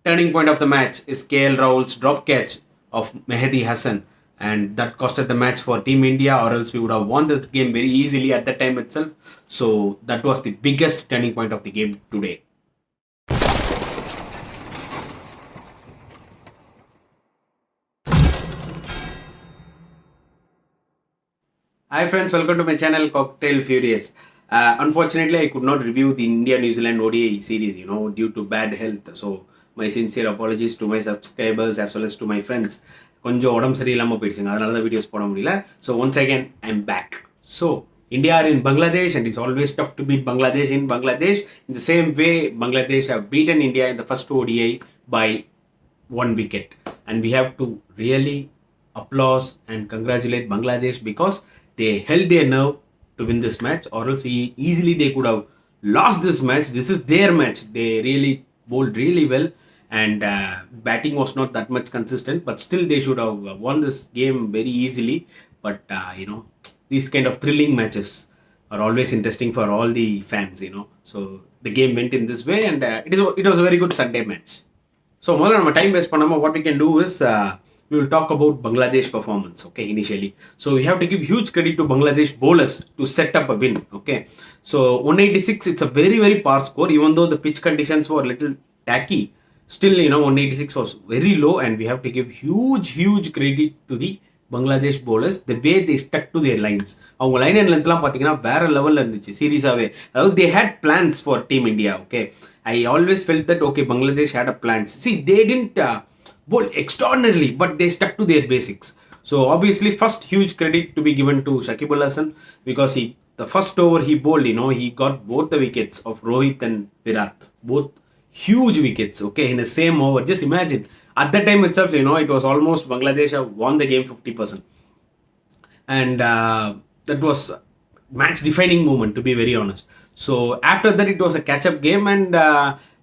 turning point of the match is KL Rahul's drop catch of Mahedy Hasan, and that costed the match for Team India, or else we would have won this game very easily at that time itself. So that was the biggest turning point of the game today. Hi friends, welcome to my channel Cocktail Furious. Unfortunately, I could not review the India-New Zealand ODI series, due to bad health. So my sincere apologies to my subscribers as well as to my friends. கொஞ்சம் உடம்பு சரியில்லாமல் போயிடுச்சுங்க, அதனால தான் videos போட முடியல. So once again, I'm back. So India are in Bangladesh, and it's always tough to beat Bangladesh in Bangladesh. In the same way, Bangladesh have beaten India in the first ODI by 1 wicket. And we have to really applaud and congratulate Bangladesh because they held their nerve to win this match, or else easily they could have lost this match. This is their match. They really bowled really well, and batting was not that much consistent, but still they should have won this game very easily. But these kind of thrilling matches are always interesting for all the fans, so the game went in this way, and it was a very good Sunday match. So more than time waste panama, what we can do is we will talk about Bangladesh performance, okay, initially. So we have to give huge credit to Bangladesh bowlers to set up a win, okay. So 186, it's a very, very poor score, even though the pitch conditions were a little tacky. Still, 186 was very low, and we have to give huge credit to the Bangladesh bowlers, the way they stuck to their lines. அவங்க line and லென்த்லாம் பார்த்தீங்கன்னா வேற லெவலில் இருந்துச்சு சீரியஸாகவே. அதாவது they had plans for Team India, okay. I always felt that, okay, Bangladesh had a plans. See, they didn't bowl extraordinarily, but they stuck to their basics. So obviously, first huge credit to be given to Shakib Al Hasan, because the first over he bowled, he got both the wickets of Rohit and Virat, both huge wickets, okay, in the same over. Just imagine, at that time itself, it was almost Bangladesh have won the game 50%, and that was match defining moment, to be very honest. So after that, it was a catch up game, and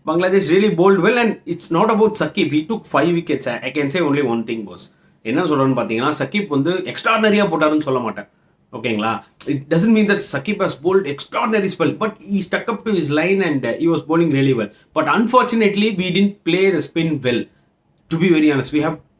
Bangladesh really bowled well, and it's not about Shakib. He took 5 wickets. I can say only one thing, boss. என்ன சொல்றேன்னு பார்த்தீங்கன்னா, Shakib வந்து எக்ஸ்ட்ராடனரியாக போட்டாருன்னு சொல்ல மாட்டேன், ஓகேங்களா. It doesn't mean that Shakib has bowled extraordinary spell, but he stuck up to his line, and he was bowling really well. But unfortunately, we didn't play the spin well. To be very honest,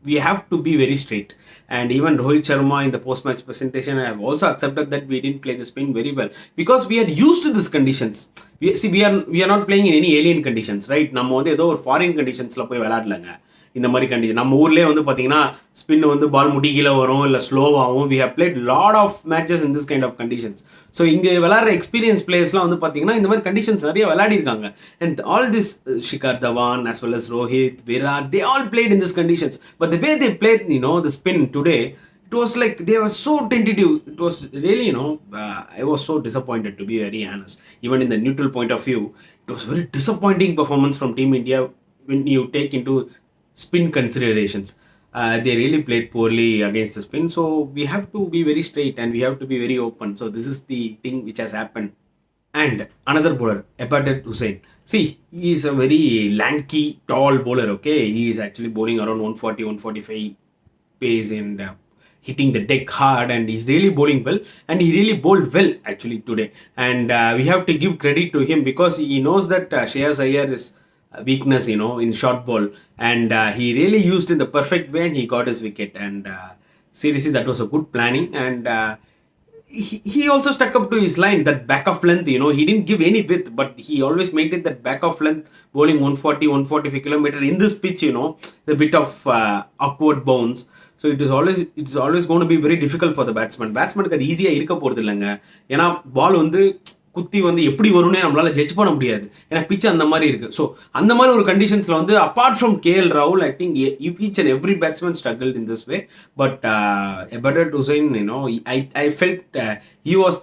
we have to be very straight. And even Rohit Sharma in the post-match presentation, I have also accepted that we didn't play the spin very well because we are used to these conditions. We are not playing in any alien conditions, right? நம்ம வந்து ஏதோ ஒரு foreign கண்டிஷன்ஸ்ல போய் விளையாடலங்க. இந்த மாதிரி condition நம்ம ஊர்லேயே வந்து பார்த்தீங்கன்னா ஸ்பின் வந்து பால் முடி கீழே வரும், இல்லை ஸ்லோவாகும். We have played lot of matches in this kind of conditions. So இங்கே விளையாடுற எக்ஸ்பீரியன்ஸ் பிளேயர்ஸ்லாம் வந்து பார்த்தீங்கன்னா இந்த மாதிரி கண்டிஷன்ஸ் நிறைய விளையாடிருக்காங்க. And all this Shikhar Dhawan as well as Rohit, Virat, they all played in these conditions. But the way they played, the spin today, it was like they were so tentative. It was really, I was so disappointed, to be very honest. Even in the neutral point of view, it was very disappointing performance from Team India when you take into spin considerations. They really played poorly against the spin, so we have to be very straight and we have to be very open. So this is the thing which has happened. And another bowler, Mahedy Hasan. See, he is a very lanky, tall bowler, okay. He is actually bowling around 140-145 pace and hitting the deck hard, and he's really bowling well, and he really bowled well actually today. And we have to give credit to him because he knows that Shreyas Iyer is weakness, in short ball, and he really used in the perfect way, and he got his wicket. And seriously, that was a good planning, and he also stuck up to his line, that back of length, he didn't give any width, but he always maintained that back of length, bowling 140-145 kilometer in this pitch, the bit of awkward bounce. So it's always going to be very difficult for the batsmanக்கு அது ஈஸியாக இருக்க போகிறது இல்லைங்க. ஏன்னா பால் வந்து குத்தி வந்து எப்படி வரும்னே நம்மளால ஜட்ஜ் பண்ண முடியாது, ஏன்னா பிச்சு அந்த மாதிரி இருக்கு. ஸோ அந்த மாதிரி ஒரு கண்டிஷன்ஸ்ல வந்து apart from KL Rahul, I think each and every batsman struggled in this way. But Mahedy Hasan, I felt he was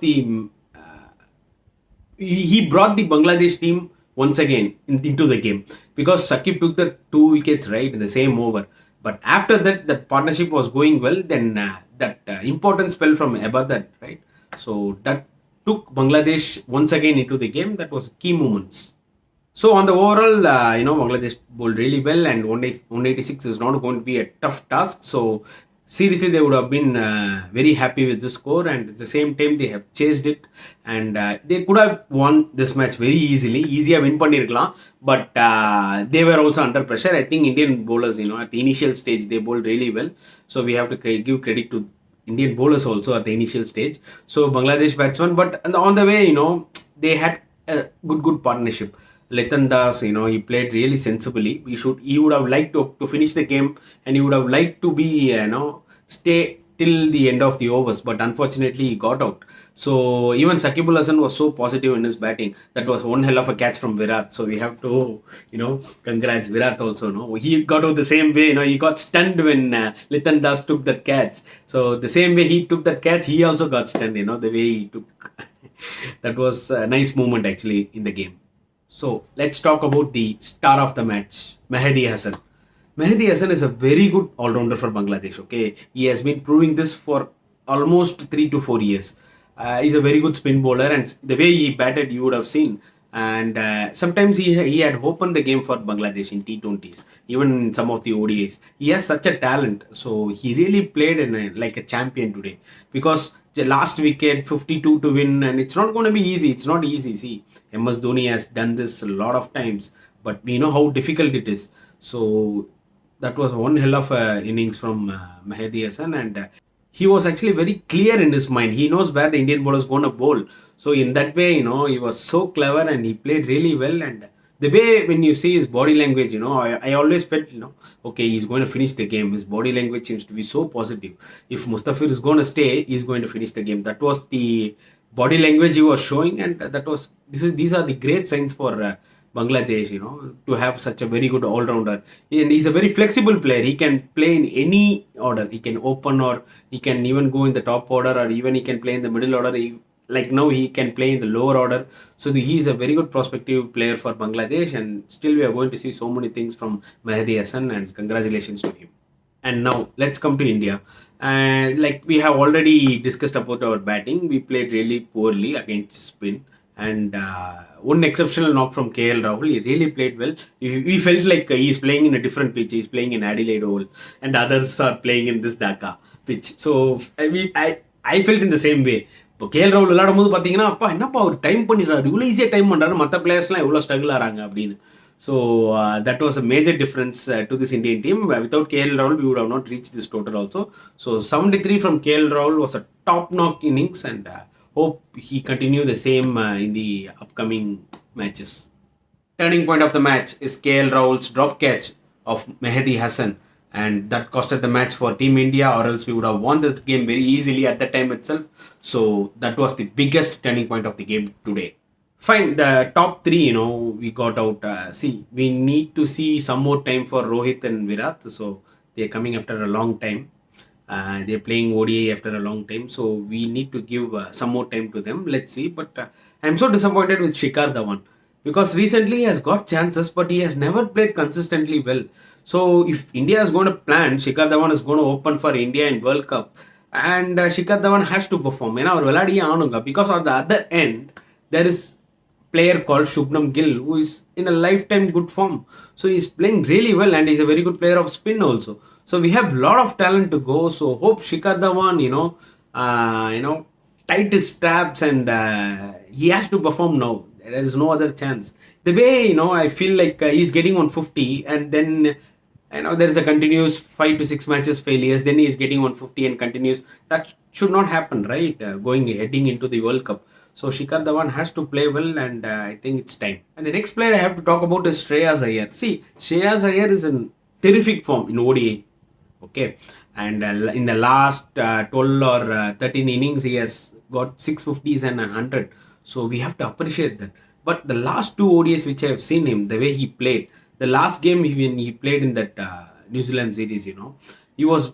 he brought the Bangladesh team once again into the game, because Shakib took the 2 wickets right in the same over. But after that partnership was going well. Then that important spell from Mahedy, right? So that took Bangladesh once again into the game. That was key moments. So on the overall, Bangladesh bowled really well, and 186 is not going to be a tough task. So seriously they would have been very happy with the score, and at the same time they have chased it, and they could have won this match very easily, easier win பண்ணிருக்கலாம். But they were also under pressure. I think Indian bowlers, at the initial stage they bowled really well, so we have to give credit to Indian bowlers also at the initial stage. So Bangladesh batsmen, but on the way, they had a good partnership. Litan Das, he played really sensibly. He would have liked to finish the game, and he would have liked to be, stay till the end of the overs, but unfortunately he got out. So even Sakibul Hasan was so positive in his batting. That was one hell of a catch from Virat. So we have to, congrats Virat also. No, he got out the same way. He got stunned when Litan Das took that catch. So the same way he took that catch, he also got stunned. The way he took. That was a nice moment actually in the game. So let's talk about the star of the match, Mahedy Hasan. Mahedy Hasan is a very good all-rounder for Bangladesh. Okay, he has been proving this for almost 3 to 4 years. He's a very good spin bowler, and the way he batted, you would have seen. And sometimes he had opened the game for Bangladesh in T20s, even in some of the ODIs. He has such a talent, so he really played like a champion today, because the last wicket 52 to win, and it's not going to be easy. It's not easy. See, MS Dhoni has done this a lot of times, but we know how difficult it is. So that was one hell of a innings from Mahedy Hasan, and he was actually very clear in his mind. He knows where the Indian bowler is going to bowl. So in that way, he was so clever, and he played really well. And the way when you see his body language, I always felt, okay, he's going to finish the game. His body language seems to be so positive. If Mustafir is going to stay, he's going to finish the game. That was the body language he was showing, and these are the great signs for Bangladesh, to have such a very good all-rounder. And he's a very flexible player. He can play in any order. He can open, or he can even go in the top order, or even he can play in the middle order. Like now he can play in the lower order. So he is a very good prospective player for Bangladesh, and still we are going to see so many things from Mahedy Hasan, and congratulations to him. And now let's come to India. Like we have already discussed about our batting, we played really poorly against spin. And one exceptional knock from KL Rahul. He really played well. We felt like he's playing in a different pitch. He's playing in Adelaide Oval, and others are playing in this Dhaka pitch. So I felt in the same way. இப்போ KL ராகுல் விளையாடும் போது பார்த்தீங்கன்னா, அப்பா என்னப்பா அவர் time பண்ணிடுறாரு, இவ்வளோ ஈஸியாக டைம் பண்ணுறாரு, மற்ற பிளேயர்ஸ்லாம் எவ்வளோ ஸ்ட்ரகிள் ஆகிறாங்க அப்படின்னு. So that was a major difference to this Indian team. Without KL Rahul, we would have not reached this total also. So 73 from KL Rahul was a top-knock innings, and hope he continue the same in the upcoming matches. Turning point of the match is KL Rahul's drop catch of Mahedy Hasan, and that costed the match for Team India, or else we would have won this game very easily at that time itself. So that was the biggest turning point of the game today. Fine, the top three, we got out. See, we need to see some more time for Rohit and Virat. So they're coming after a long time. They're playing ODI after a long time. So we need to give some more time to them. Let's see. But I'm so disappointed with Shikhar Dhawan, because recently he has got chances, but he has never played consistently well. So if India is going to plan, Shikhar Dhawan is going to open for India in World Cup, and Shikhar Dhawan has to perform. Because on the other end, there is player called Shubman Gill, who is in a lifetime good form. So he's playing really well, and he's a very good player of spin also. So we have a lot of talent to go. So hope Shikhar Dhawan, tight his straps, and he has to perform now. There is no other chance. The way, I feel like he's getting 150, and then there is a continuous 5 to 6 matches failures. Then he's getting 150 and continues. That should not happen, right? Heading into the World Cup. So Shikhar Dhawan has to play well, and I think it's time. And the next player I have to talk about is Shreyas Iyer. See, Shreyas Iyer is in terrific form in ODI. Okay, and in the last 12 or 13 innings, he has got 650s and 100. So we have to appreciate that. But the last two ODIs which I have seen him, the way he played, the last game when he played in that New Zealand series, he was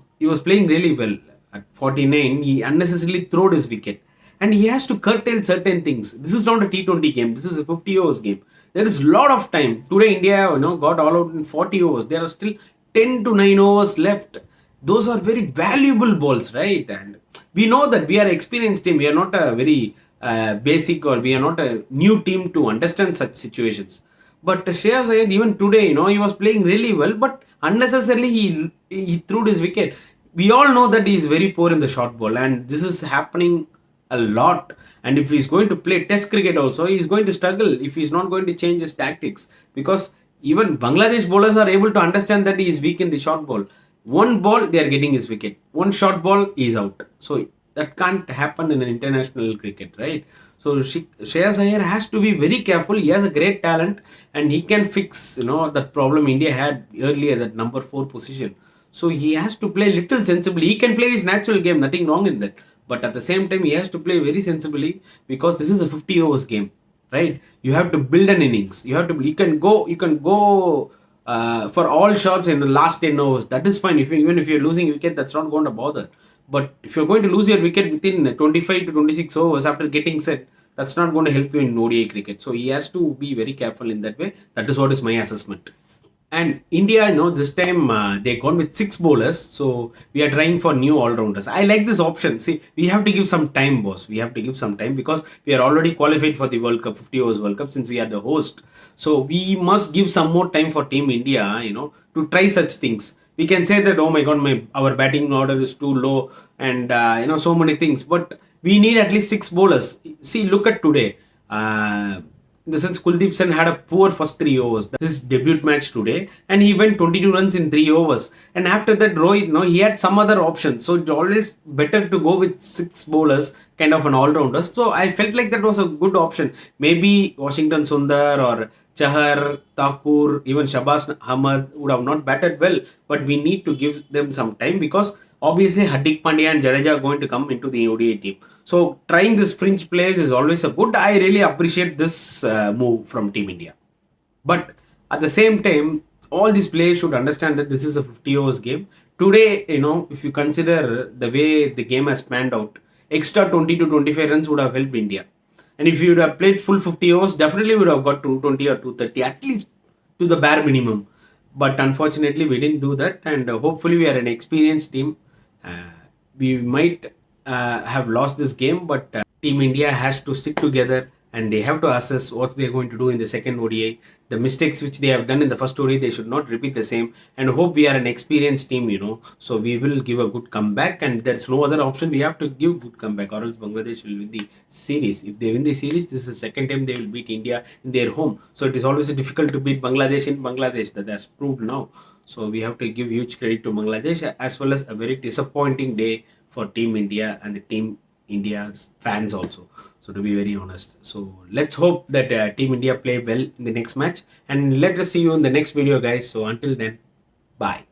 playing really well. At 49, he unnecessarily threw his wicket. And he has to curtail certain things. This is not a T20 game. This is a 50 overs game. There is a lot of time. Today, India, got all out in 40 overs. There are still 10 to 9 overs left. Those are very valuable balls, right? And we know that we are experienced team. We are not a very basic, or we are not a new team to understand such situations. But Shreyas Iyer, even today, he was playing really well, but unnecessarily he threw his wicket. we all know that he is very poor in the short ball, and this is happening a lot. And if he's going to play test cricket also, he's going to struggle if he's not going to change his tactics, because even Bangladesh bowlers are able to understand that he is weak in the short ball. One ball they are getting his wicket, one short ball he is out. So that can't happen in an international cricket, right? So Shreyas Iyer has to be very careful. He has a great talent, and he can fix that problem India had earlier, that number 4 position. So he has to play little sensibly. He can play his natural game, nothing wrong in that. But at the same time, he has to play very sensibly, because this is a 50 overs game, right? You have to build an innings. You can go for all shots in the last 10 overs. That is fine. Even if you're losing wicket, that's not going to bother. But if you're going to lose your wicket within 25 to 26 overs after getting set, that's not going to help you in ODI cricket. So he has to be very careful in that way. That is what is my assessment. And India, this time they gone with 6 bowlers. So we are trying for new all-rounders. I like this option. See, we have to give some time, boss. We have to give some time, because we are already qualified for the World Cup, 50 overs World Cup, since we are the host. So we must give some more time for Team India, to try such things. We can say that, oh my God, our batting order is too low, and so many things. But we need at least 6 bowlers. See, look at today. In the sense, Kuldeep Sen had a poor first 3 overs. His debut match today, and he went 22 runs in 3 overs. And after that, Rohit, he had some other options. So it's always better to go with 6 bowlers, kind of an all-rounder. So I felt like that was a good option. Maybe Washington Sundar or Chahar, Thakur, even Shabazz Ahmed would have not batted well, but we need to give them some time, because obviously Hardik Pandya and Jadeja are going to come into the ODI team. So trying this fringe players is always a good. I really appreciate this move from Team India. But at the same time, all these players should understand that this is a 50 overs game. Today, if you consider the way the game has panned out, extra 20 to 25 runs would have helped India. And if you would have played full 50 overs, definitely would have got 220 or 230, at least to the bare minimum. But unfortunately, we didn't do that. And hopefully, we are an experienced team. We might have lost this game, but Team India has to stick together, and they have to assess what they're going to do in the second ODI. The mistakes which they have done in the first ODI, they should not repeat the same. And hope we are an experienced team, so we will give a good comeback, and there's no other option. We have to give good comeback, or else Bangladesh will win the series. If they win the series, this is the second time they will beat India in their home. So it is always difficult to beat Bangladesh in Bangladesh. That has proved now. So we have to give huge credit to Bangladesh, as well as a very disappointing day for Team India and the Team India's fans also. So to be very honest, so let's hope that Team India play well in the next match, and let us see you in the next video, guys. So until then, bye.